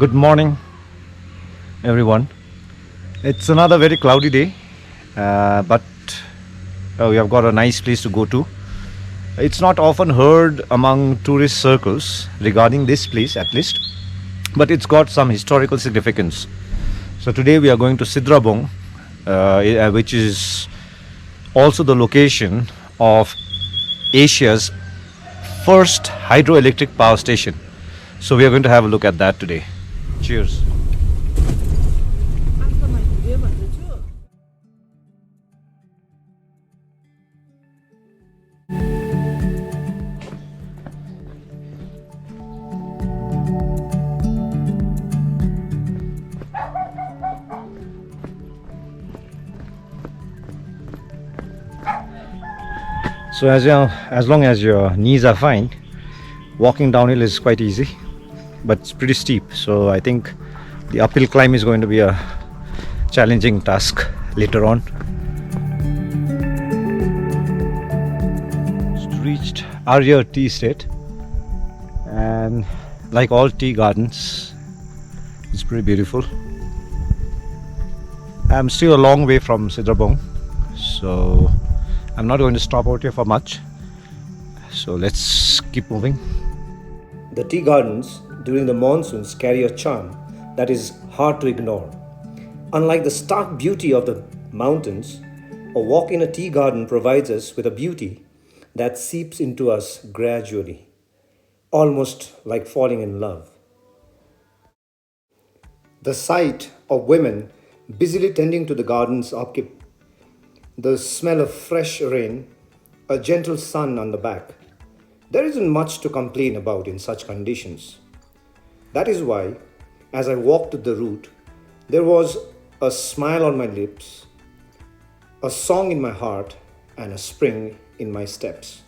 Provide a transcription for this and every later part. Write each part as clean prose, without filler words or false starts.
Good morning, everyone. It's another very cloudy day, but we have got a nice place to go to. It's not often heard among tourist circles regarding this place, at least, but it's got some historical significance. So today we are going to Sidrabong, which is also the location of Asia's first hydroelectric power station. So we are going to have a look at that today. Cheers. So as long as your knees are fine, walking downhill is quite easy, but it's pretty steep. So I think the uphill climb is going to be a challenging task later on. Just reached Arya Tea Estate, and like all tea gardens, it's pretty beautiful. I'm still a long way from Sidrabong, so I'm not going to stop out here for much. So let's keep moving. The tea gardens during the monsoons carry a charm that is hard to ignore. Unlike the stark beauty of the mountains, a walk in a tea garden provides us with a beauty that seeps into us gradually, almost like falling in love. The sight of women busily tending to the garden's upkeep, the smell of fresh rain, a gentle sun on the back. There isn't much to complain about in such conditions. That is why, as I walked the route, there was a smile on my lips, a song in my heart, and a spring in my steps.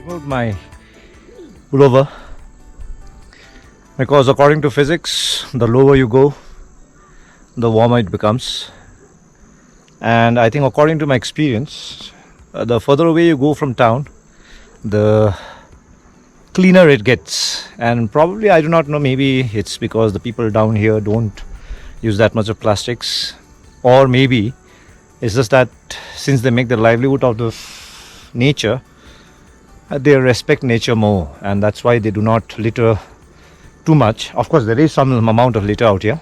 About my pullover, because according to physics, the lower you go, the warmer it becomes. And I think according to my experience, the further away you go from town, the cleaner it gets. And probably, I do not know, maybe it's because the people down here don't use that much of plastics, or maybe it's just that since they make their livelihood out of nature, they respect nature more, and that's why they do not litter too much. Of course, there is some amount of litter out here,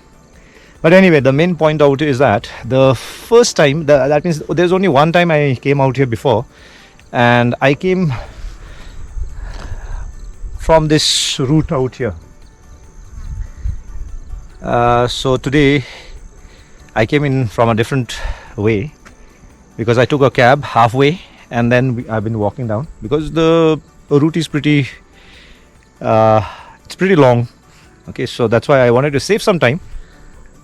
but anyway, the main point out is that the first time, that means there's only one time I came out here before, and I came from this route out here. So today I came in from a different way because I took a cab halfway, and then I've been walking down because the route is pretty it's pretty long. Okay, so that's why I wanted to save some time.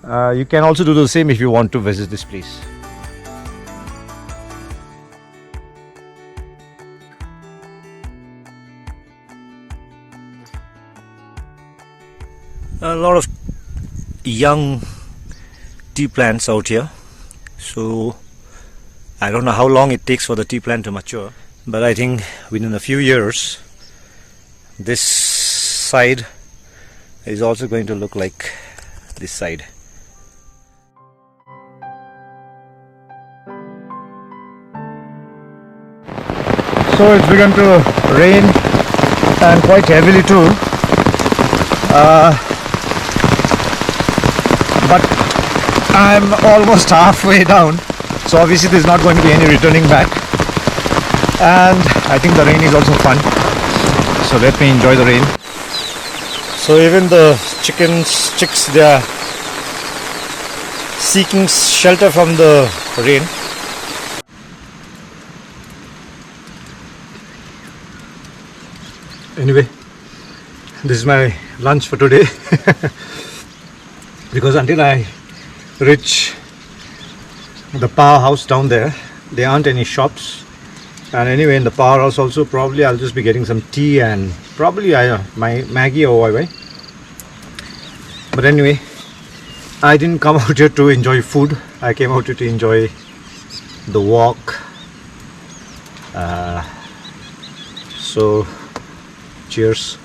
You can also do the same if you want to visit this place. A lot of young tea plants out here, so I don't know how long it takes for the tea plant to mature, but I think within a few years this side is also going to look like this side. So it's begun to rain, and quite heavily too, but I'm almost halfway down. So obviously there's not going to be any returning back, and I think the rain is also fun, so let me enjoy the rain. So even the chicks, they are seeking shelter from the rain. Anyway, this is my lunch for today because until I reach the powerhouse down there. There aren't any shops. And anyway, in the powerhouse also, probably I'll just be getting some tea and probably my Maggie or whatever. But anyway, I didn't come out here to enjoy food. I came out here to enjoy the walk. So, cheers.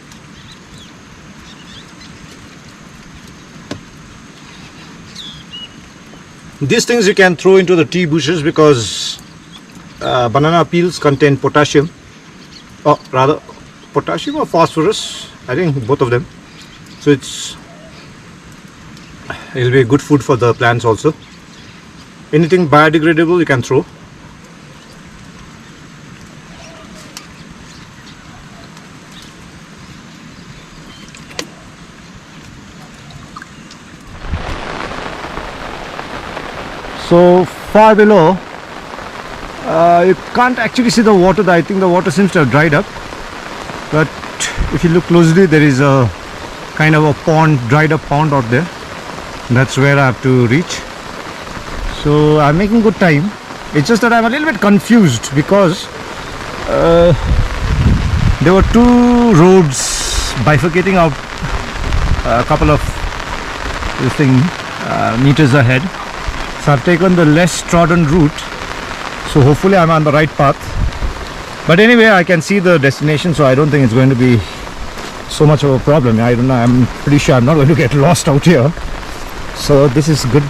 These things you can throw into the tea bushes because banana peels contain potassium, or rather potassium or phosphorus, I think both of them. So it'll be a good food for the plants also. Anything biodegradable you can throw. So far below, you can't actually see the water. I think the water seems to have dried up. But if you look closely, there is a kind of a pond, dried up pond out there. That's where I have to reach. So I'm making good time. It's just that I'm a little bit confused because there were two roads bifurcating out a couple of meters ahead. So I've taken the less trodden route, so hopefully I'm on the right path. But anyway, I can see the destination, so I don't think it's going to be so much of a problem. I don't know, I'm pretty sure I'm not going to get lost out here. So this is good.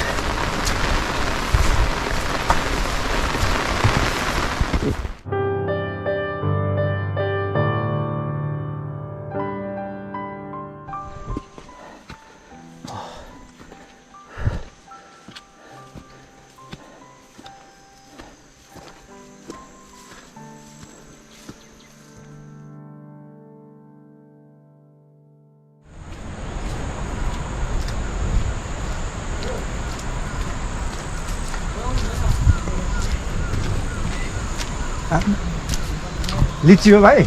लिची हो भाइ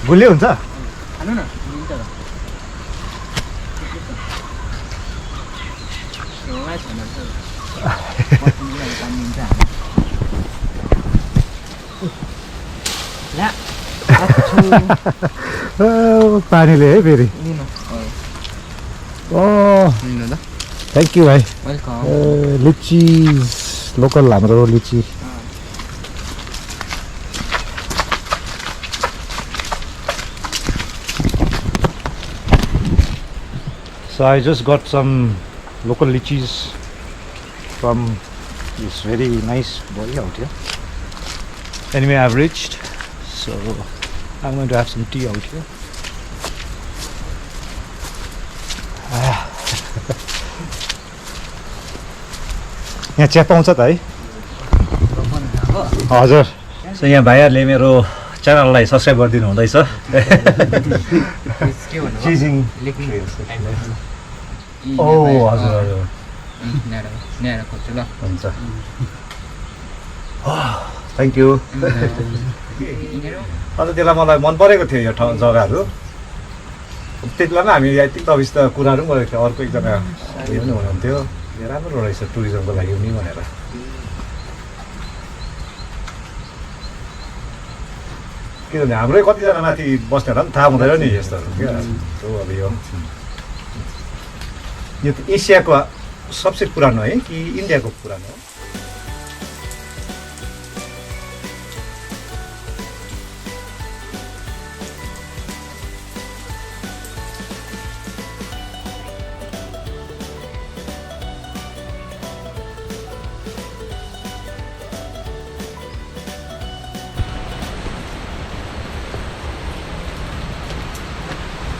गुलियो हुन्छ खानु न लिन्छ त छेउमै छैन पानीले है फेरि थ्याङ्क यू भाइ लिची लोकल हाम्रो लिची So I just got some local lychees from this very nice boy out here. Anyway, I've reached, so I'm going to have some tea out here. यहाँ चिया पाउँछ त है हजुर सो यहाँ भाइहरूले मेरो च्यानललाई सब्स्क्राइब गरिदिनु हुँदैछ चिजिङ ओ हजुर हजुर हुन्छ थ्याङ्क यू अन्त त्यसलाई मलाई मन परेको थियो यो ठाउँ जग्गाहरू त्यति बेला हामी आई थिङ्क त कुराहरू पनि गरेको थियो अर्को एकजना उयो पनि हुनुहुन्थ्यो राम्रो रहेछ टुरिज्मको लागि नि भनेर किनभने हाम्रै कतिजना माथि बस्नेहरूलाई पनि थाहा हुँदैन नि यस्तोहरू क्या अब यो त एसियाको सबसे पुरानो है कि इन्डियाको पुरानो हो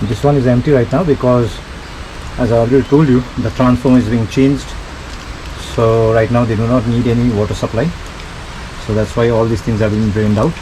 This one is empty right now because, as I already told you, the transformer is being changed. So right now they do not need any water supply. So that's why all these things are being drained out.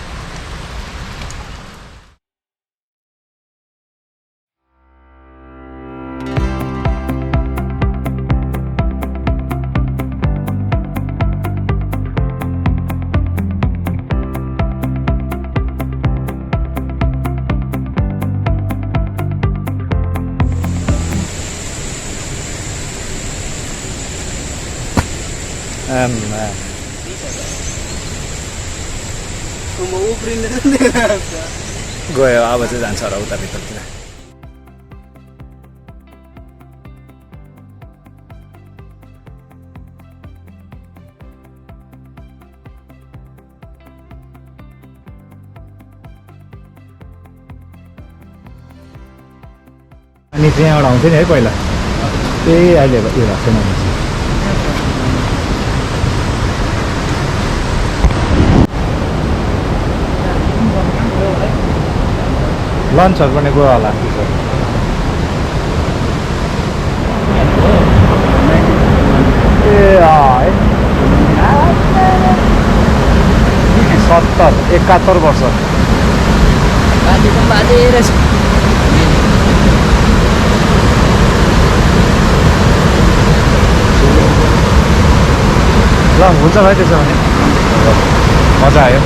गयो अब चाहिँ जान्छ होला उता भित्रतिर अनि चाहिँ यहाँबाट आउँथ्यो नि है पहिला ए अहिले यो भएको छैन लन्चहरू पनि गयो होला ए 71 वर्ष ल हुन्छ भाइ त्यसो भने मजा आयो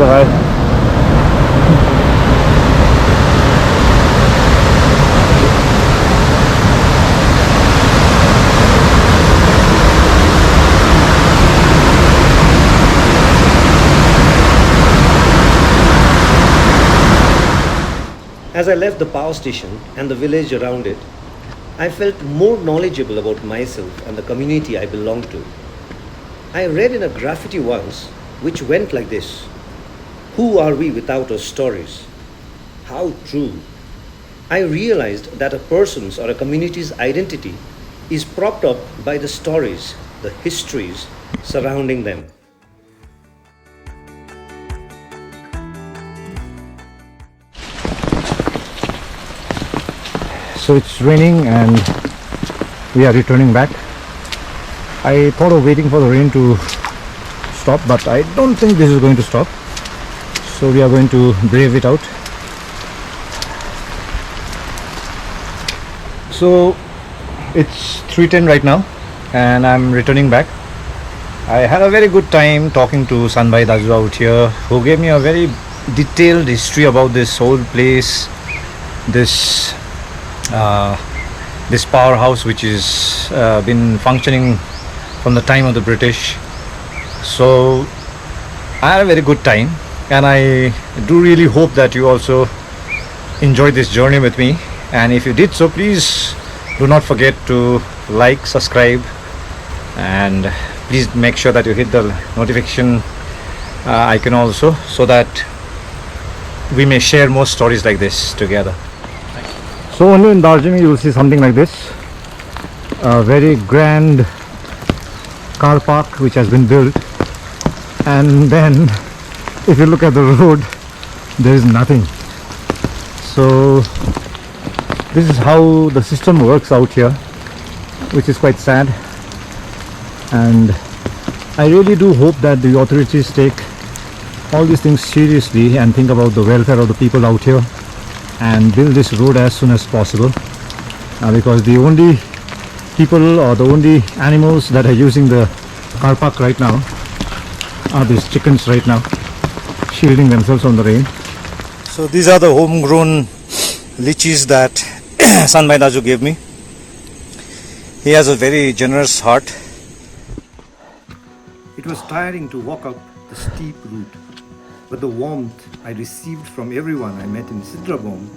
भाइ As I left the power station and the village around it, I felt more knowledgeable about myself and the community I belong to. I read in a graffiti once which went like this: "Who are we without our stories?" How true. I realized that a person's or a community's identity is propped up by the stories, the histories surrounding them. So it's raining and we are returning back. I thought of waiting for the rain to stop, but I don't think this is going to stop. So we are going to brave it out. So it's 3:10 right now and I'm returning back. I had a very good time talking to Sanbhai Daju out here, who gave me a very detailed history about this whole place, this powerhouse which is been functioning from the time of the British. So I had a very good time and I do really hope that you also enjoyed this journey with me, and if you did so, please do not forget to like, subscribe, and please make sure that you hit the notification icon also, so that we may share more stories like this together. So only in Darjeeling you will see something like this, a very grand car park which has been built, and then if you look at the road, there is nothing. So this is how the system works out here, which is quite sad, and I really do hope that the authorities take all these things seriously and think about the welfare of the people out here and build this road as soon as possible, because the only people or the only animals that are using the car park right now are these chickens right now, shielding themselves from the rain. So these are the homegrown lychees that Sanbhai Daju gave me. He has a very generous heart. It was tiring to walk up the steep route, but the warmth I received from everyone I met in Sidrabong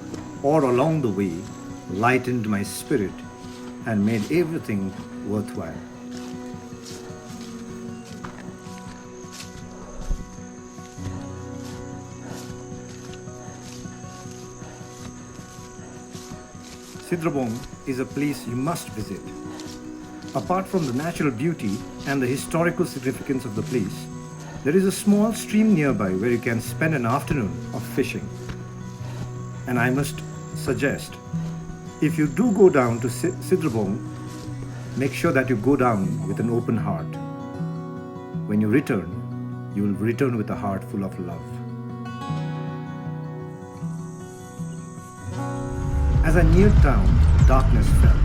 or along the way lightened my spirit and made everything worthwhile. Sidrabong is a place you must visit. Apart from the natural beauty and the historical significance of the place, there is a small stream nearby where you can spend an afternoon of fishing. And I must suggest, if you do go down to Sidrabong, make sure that you go down with an open heart. When you will return with a heart full of love. As I neared town, darkness fell.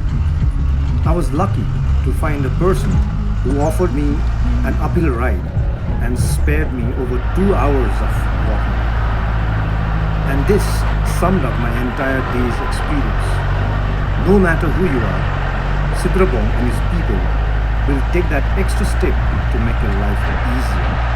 I was lucky to find a person who offered me an uphill ride and spared me over 2 hours of walking. And this summed up my entire day's experience. No matter who you are, Sidrabong and his people will take that extra step to make your life easier.